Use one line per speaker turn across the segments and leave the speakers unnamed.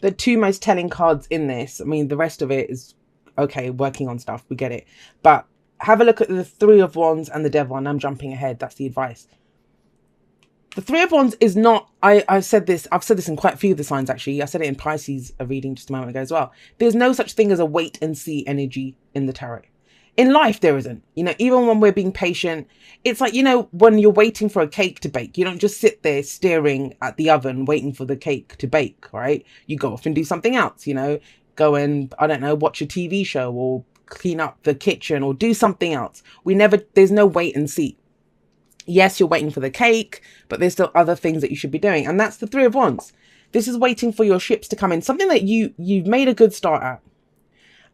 the two most telling cards in this. I mean, the rest of it is okay, working on stuff, we get it. But have a look at the Three of Wands and the Devil, and I'm jumping ahead. That's the advice. The Three of Wands is not, I've said this in quite a few of the signs actually. I said it in Pisces, a reading just a moment ago as well. There's no such thing as a wait and see energy in the tarot. In life, there isn't. You know, even when we're being patient, it's like, you know, when you're waiting for a cake to bake, you don't just sit there staring at the oven waiting for the cake to bake, right? You go off and do something else, you know, go and, I don't know, watch a TV show or clean up the kitchen or do something else. There's no wait and see. Yes, you're waiting for the cake, but there's still other things that you should be doing. And that's the Three of Wands. This is waiting for your ships to come in. Something that you've made a good start at.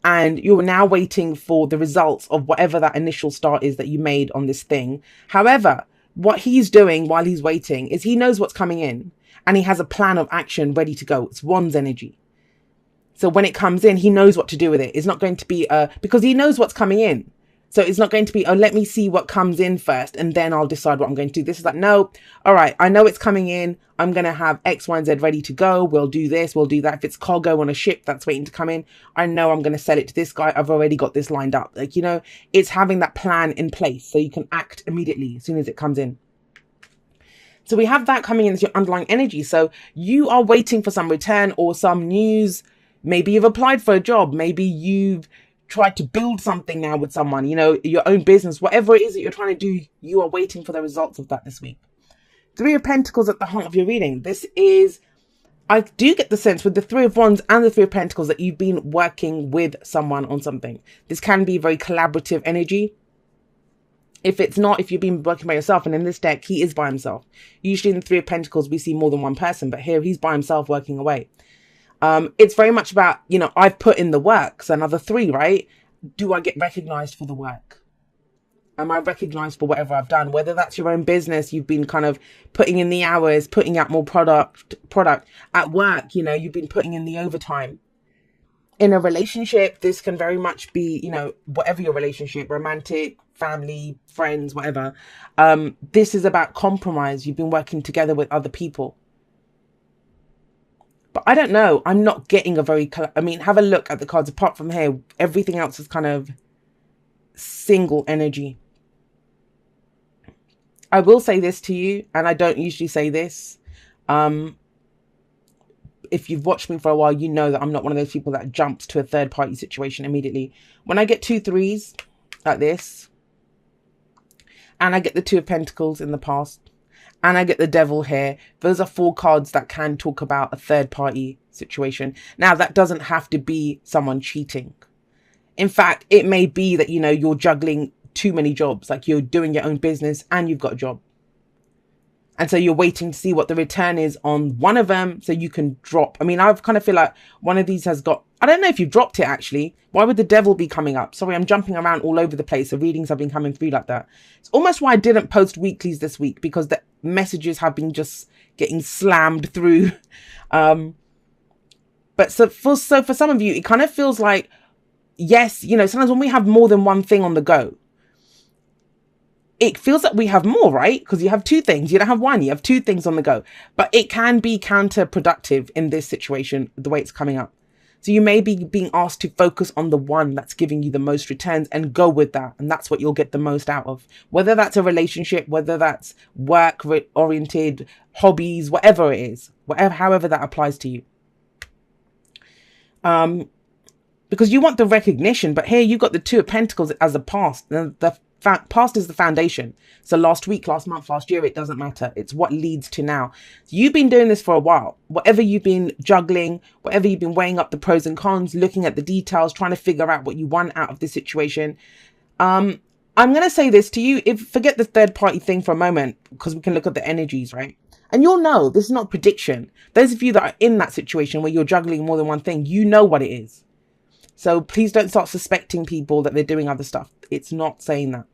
And you're now waiting for the results of whatever that initial start is that you made on this thing. However, what he's doing while he's waiting is he knows what's coming in. And he has a plan of action ready to go. It's Wands energy. So when it comes in, he knows what to do with it. It's not going to be, because he knows what's coming in. So it's not going to be, oh, let me see what comes in first and then I'll decide what I'm going to do. This is like, no, all right, I know it's coming in. I'm going to have X, Y, and Z ready to go. We'll do this, we'll do that. If it's cargo on a ship that's waiting to come in, I know I'm going to sell it to this guy. I've already got this lined up. Like, you know, it's having that plan in place so you can act immediately as soon as it comes in. So we have that coming in as your underlying energy. So you are waiting for some return or some news. Maybe you've applied for a job. Maybe you've tried to build something now with someone, you know, your own business, whatever it is that you're trying to do, you are waiting for the results of that this week. Three of Pentacles at the heart of your reading. This is, I do get the sense with the Three of Wands and the Three of Pentacles that you've been working with someone on something. This can be very collaborative energy. If it's not, if you've been working by yourself, and in this deck, he is by himself. Usually in the Three of Pentacles, we see more than one person, but here he's by himself working away. It's very much about, you know, I've put in the work. So another three, right? Do I get recognized for the work? Am I recognized for whatever I've done? Whether that's your own business, you've been kind of putting in the hours, putting out more product at work, you know, you've been putting in the overtime. In a relationship, this can very much be, you know, whatever your relationship, romantic, family, friends, whatever. This is about compromise. You've been working together with other people. But I don't know. I'm not getting a very, I mean, have a look at the cards. Apart from here, everything else is kind of single energy. I will say this to you, and I don't usually say this. If you've watched me for a while, you know that I'm not one of those people that jumps to a third party situation immediately. When I get 2 threes like this, and I get the Two of Pentacles in the past, and I get the Devil here, those are 4 cards that can talk about a third party situation. Now, that doesn't have to be someone cheating. In fact, it may be that, you know, you're juggling too many jobs, like you're doing your own business and you've got a job. And so you're waiting to see what the return is on one of them so you can drop. I mean, I kind of feel like one of these has got, I don't know if you've dropped it actually. Why would the Devil be coming up? Sorry, I'm jumping around all over the place. The readings have been coming through like that. It's almost why I didn't post weeklies this week, because the messages have been just getting slammed through. But so for some of you, it kind of feels like, yes, you know, sometimes when we have more than one thing on the go, it feels like we have more, right? Because you have 2 things. You don't have one. You have 2 things on the go. But it can be counterproductive in this situation, the way it's coming up. So you may be being asked to focus on the one that's giving you the most returns and go with that. And that's what you'll get the most out of. Whether that's a relationship, whether that's work-oriented, hobbies, whatever it is. However that applies to you. Because you want the recognition. But here you've got the Two of Pentacles as a past. The past is the foundation. So last week, last month, last year, it doesn't matter. It's what leads to now. So you've been doing this for a while. Whatever you've been juggling, whatever you've been weighing up the pros and cons, looking at the details, trying to figure out what you want out of this situation. I'm going to say this to you. Forget the third party thing for a moment, because we can look at the energies, right? And you'll know, this is not prediction. Those of you that are in that situation where you're juggling more than one thing, you know what it is. So please don't start suspecting people that they're doing other stuff. It's not saying that.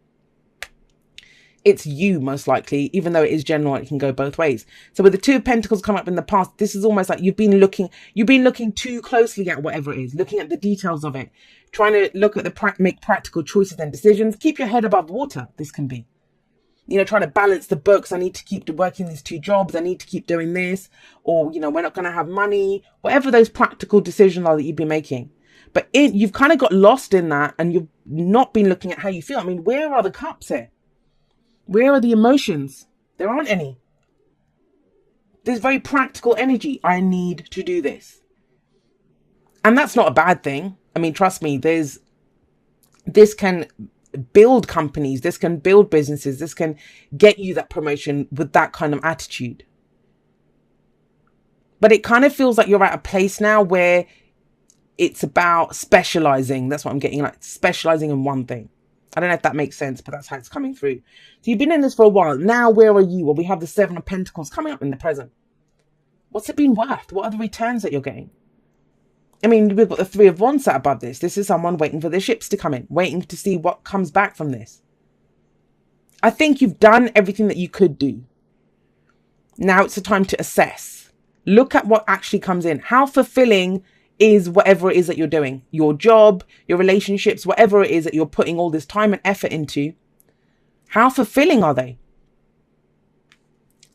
It's you, most likely, even though it is general, it can go both ways. So with the Two of Pentacles come up in the past, this is almost like you've been looking too closely at whatever it is, looking at the details of it, trying to look at make practical choices and decisions. Keep your head above water, this can be. Trying to balance the books. I need to keep working these 2 jobs. I need to keep doing this. Or, we're not going to have money. Whatever those practical decisions are that you've been making. But you've kind of got lost in that, and you've not been looking at how you feel. I mean, where are the cups here? Where are the emotions? There aren't any. There's very practical energy. I need to do this. And that's not a bad thing. I mean, trust me, this can build companies, this can build businesses, this can get you that promotion with that kind of attitude. But it kind of feels like you're at a place now where it's about specializing. That's what I'm getting, like specializing in one thing. I don't know if that makes sense, but that's how it's coming through. So you've been in this for a while. Now, where are you? Well, we have the 7 of Pentacles coming up in the present. What's it been worth? What are the returns that you're getting? I mean, we've got the 3 of Wands sat above this. This is someone waiting for their ships to come in, waiting to see what comes back from this. I think you've done everything that you could do. Now it's the time to assess. Look at what actually comes in. How fulfilling is whatever it is that you're doing? Your job, your relationships, whatever it is that you're putting all this time and effort into. How fulfilling are they?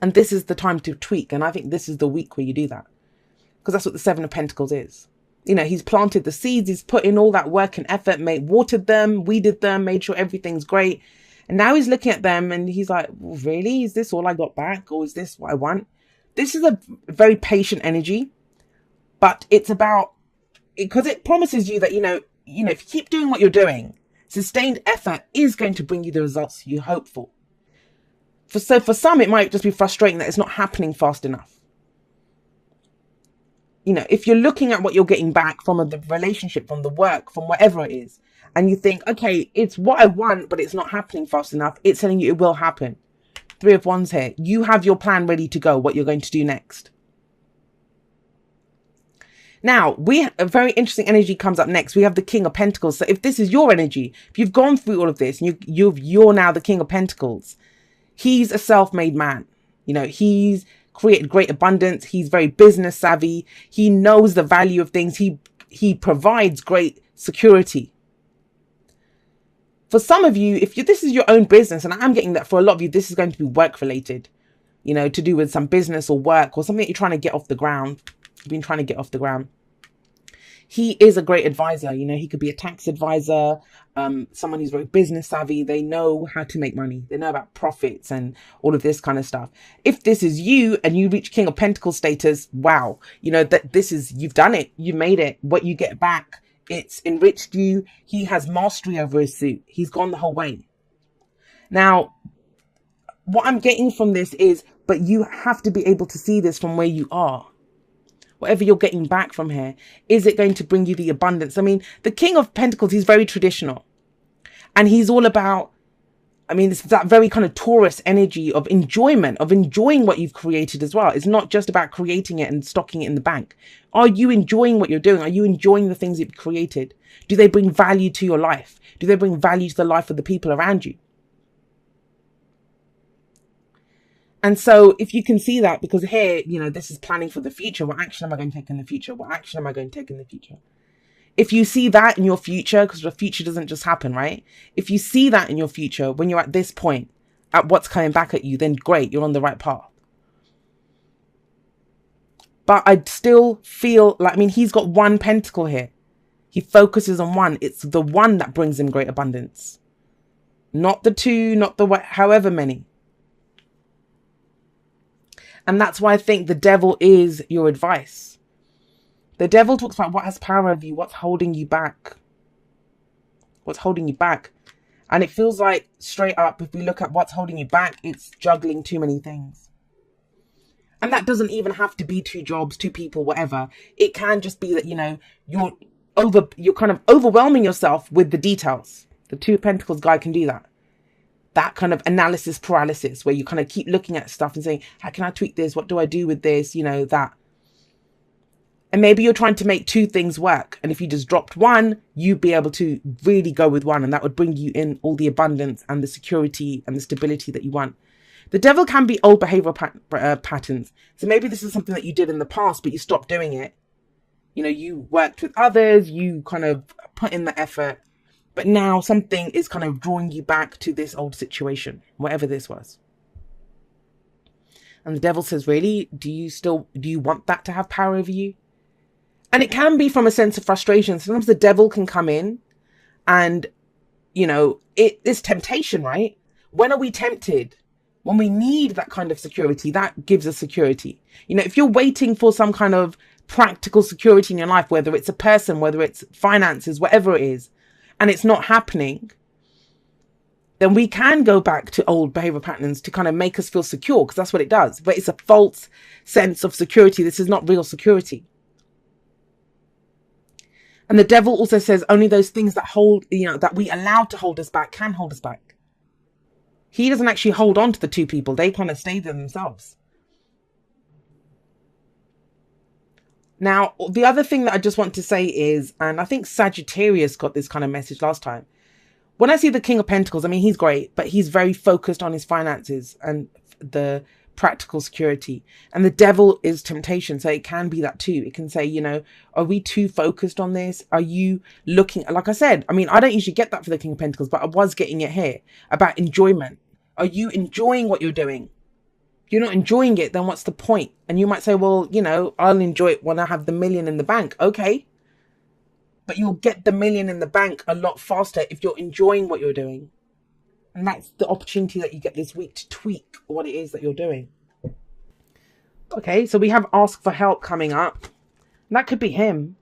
And this is the time to tweak. And I think this is the week where you do that. Because that's what the 7 of Pentacles is. He's planted the seeds, he's put in all that work and effort, watered them, weeded them, made sure everything's great. And now he's looking at them and he's like, well, really? Is this all I got back? Or is this what I want? This is a very patient energy, but it's about, because it promises you that, if you keep doing what you're doing, sustained effort is going to bring you the results you hope for. So for some, it might just be frustrating that it's not happening fast enough. If you're looking at what you're getting back from the relationship, from the work, from whatever it is, and you think, okay, it's what I want, but it's not happening fast enough, it's telling you it will happen. 3 of Wands here. You have your plan ready to go, what you're going to do next. Now, a very interesting energy comes up next. We have the King of Pentacles. So if this is your energy, if you've gone through all of this, and you're now the King of Pentacles, he's a self-made man. He's created great abundance. He's very business savvy. He knows the value of things. He provides great security. For some of you, this is your own business, and I'm getting that for a lot of you, this is going to be work related, to do with some business or work or something that you're trying to get off the ground. You've been trying to get off the ground. He is a great advisor. He could be a tax advisor, someone who's very business savvy. They know how to make money. They know about profits and all of this kind of stuff. If this is you and you reach King of Pentacles status, wow, you've done it. You made it. What you get back, it's enriched you. He has mastery over his suit. He's gone the whole way. Now, what I'm getting from this is, but you have to be able to see this from where you are. Whatever you're getting back from here, is it going to bring you the abundance? I mean, the King of Pentacles, he's very traditional. And he's all about, it's that very kind of Taurus energy of enjoyment, of enjoying what you've created as well. It's not just about creating it and stocking it in the bank. Are you enjoying what you're doing? Are you enjoying the things you've created? Do they bring value to your life? Do they bring value to the life of the people around you? And so if you can see that, because here, this is planning for the future. What action am I going to take in the future? What action am I going to take in the future? If you see that in your future, because your future doesn't just happen, right? If you see that in your future, when you're at this point, at what's coming back at you, then great, you're on the right path. But I still feel like, he's got 1 pentacle here. He focuses on 1. It's the 1 that brings him great abundance. Not the 2, not the however many. And that's why I think the devil is your advice. The devil talks about what has power over you, what's holding you back. What's holding you back. And it feels like, straight up, if we look at what's holding you back, it's juggling too many things. And that doesn't even have to be 2 jobs, 2 people, whatever. It can just be that, you're kind of overwhelming yourself with the details. The 2 of Pentacles guy can do that. That kind of analysis paralysis where you kind of keep looking at stuff and saying, how can I tweak this? What do I do with this? That. And maybe you're trying to make 2 things work. And if you just dropped 1, you'd be able to really go with 1. And that would bring you in all the abundance and the security and the stability that you want. The devil can be old behavioral patterns. So maybe this is something that you did in the past, but you stopped doing it. You worked with others, you kind of put in the effort, But now something is kind of drawing you back to this old situation, whatever this was. And the devil says, really, do you want that to have power over you? And it can be from a sense of frustration. Sometimes the devil can come in and, it's temptation, right? When are we tempted? When we need that kind of security, that gives us security. If you're waiting for some kind of practical security in your life, whether it's a person, whether it's finances, whatever it is, and it's not happening, then we can go back to old behavior patterns to kind of make us feel secure, because that's what it does. But it's a false sense of security. This is not real security. And the devil also says only those things that that we allow to hold us back can hold us back. He doesn't actually hold on to the two people. They kind of stay there themselves. Now, the other thing that I just want to say is, and I think Sagittarius got this kind of message last time. When I see the King of Pentacles, I mean, he's great, but he's very focused on his finances and the practical security. And the devil is temptation. So it can be that too. It can say, are we too focused on this? Are you looking, like I said, I mean, I don't usually get that for the King of Pentacles, but I was getting it here about enjoyment. Are you enjoying what you're doing? If you're not enjoying it, then what's the point? And you might say, well, I'll enjoy it when I have the million in the bank. Okay. But you'll get the million in the bank a lot faster if you're enjoying what you're doing. And that's the opportunity that you get this week to tweak what it is that you're doing. Okay, so we have ask for help coming up. And that could be him.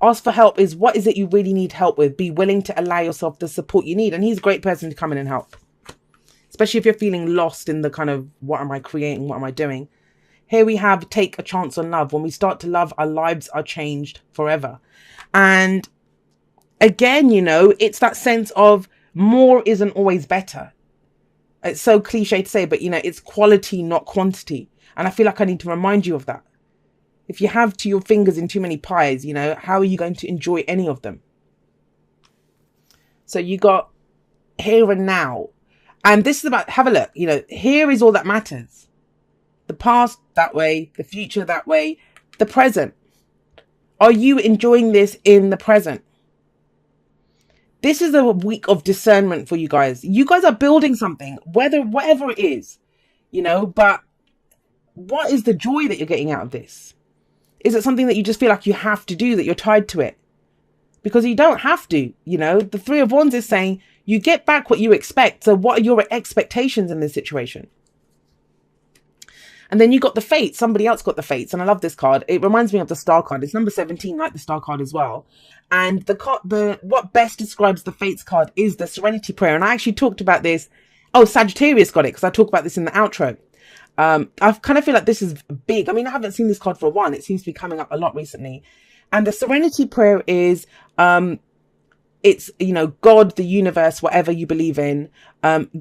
Ask for help is, what is it you really need help with? Be willing to allow yourself the support you need. And he's a great person to come in and help. Especially if you're feeling lost in the kind of, what am I creating? What am I doing? Here we have take a chance on love. When we start to love, our lives are changed forever. And again, it's that sense of more isn't always better. It's so cliche to say, but it's quality, not quantity. And I feel like I need to remind you of that. If you have your fingers in too many pies, how are you going to enjoy any of them? So you got here and now. And this is about, have a look, here is all that matters. The past that way, the future that way, the present. Are you enjoying this in the present? This is a week of discernment for you guys. You guys are building something, whatever it is, but what is the joy that you're getting out of this? Is it something that you just feel like you have to do, that you're tied to it? Because you don't have to, the Three of Wands is saying you get back what you expect. So what are your expectations in this situation? And then you got the Fates. Somebody else got the Fates. And I love this card. It reminds me of the Star card. It's number 17, like the Star card as well. And what best describes the Fates card is the Serenity Prayer. And I actually talked about this. Oh, Sagittarius got it, because I talk about this in the outro. I kind of feel like this is big. I mean, I haven't seen this card for a while. It seems to be coming up a lot recently. And the Serenity Prayer is, it's, God, the universe, whatever you believe in,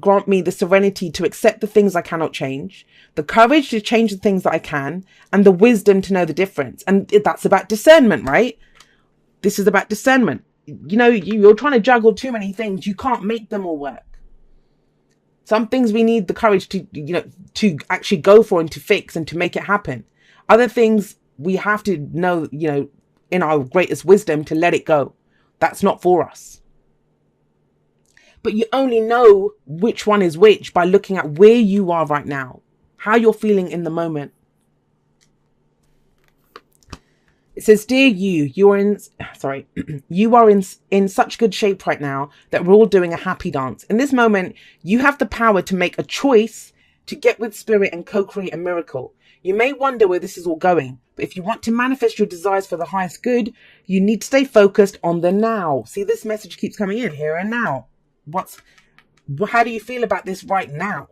grant me the serenity to accept the things I cannot change, the courage to change the things that I can, and the wisdom to know the difference. And that's about discernment, right? This is about discernment. You're trying to juggle too many things. You can't make them all work. Some things we need the courage to, to actually go for and to fix and to make it happen. Other things we have to know, in our greatest wisdom to let it go. That's not for us. But you only know which one is which by looking at where you are right now, how you're feeling in the moment. It says, dear you are in such good shape right now that we're all doing a happy dance. In this moment, you have the power to make a choice to get with spirit and co-create a miracle. You may wonder where this is all going, but if you want to manifest your desires for the highest good, you need to stay focused on the now. See, this message keeps coming in, here and now. How do you feel about this right now?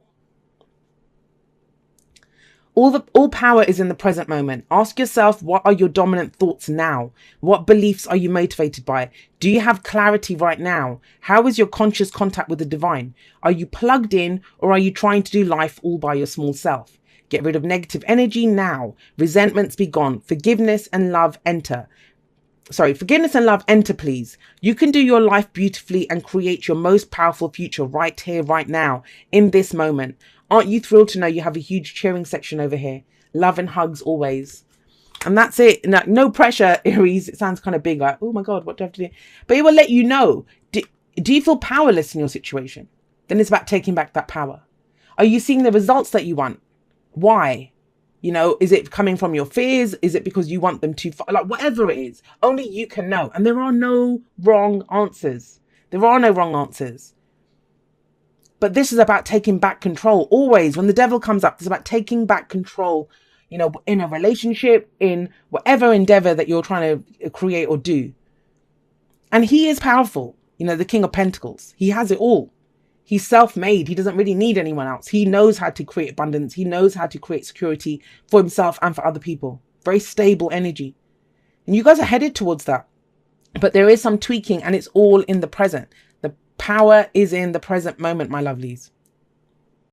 All power is in the present moment. Ask yourself, what are your dominant thoughts now? What beliefs are you motivated by? Do you have clarity right now? How is your conscious contact with the divine? Are you plugged in, or are you trying to do life all by your small self? Get rid of negative energy now. Resentments be gone. Forgiveness and love enter, please. You can do your life beautifully and create your most powerful future right here, right now, in this moment. Aren't you thrilled to know you have a huge cheering section over here? Love and hugs always. And that's it. No pressure, Aries. It sounds kind of big, like, oh my God, what do I have to do? But it will let you know. Do you feel powerless in your situation? Then it's about taking back that power. Are you seeing the results that you want? Why? You know, is it coming from your fears? Is it because you want them to, like, whatever it is, only you can know. And there are no wrong answers. There are no wrong answers. But this is about taking back control. Always, when the devil comes up, it's about taking back control, you know, in a relationship, in whatever endeavor that you're trying to create or do. And he is powerful. You know, the King of Pentacles. He has it all. He's self-made. He doesn't really need anyone else. He knows how to create abundance. He knows how to create security for himself and for other people. Very stable energy. And you guys are headed towards that. But there is some tweaking, and it's all in the present. The power is in the present moment, my lovelies.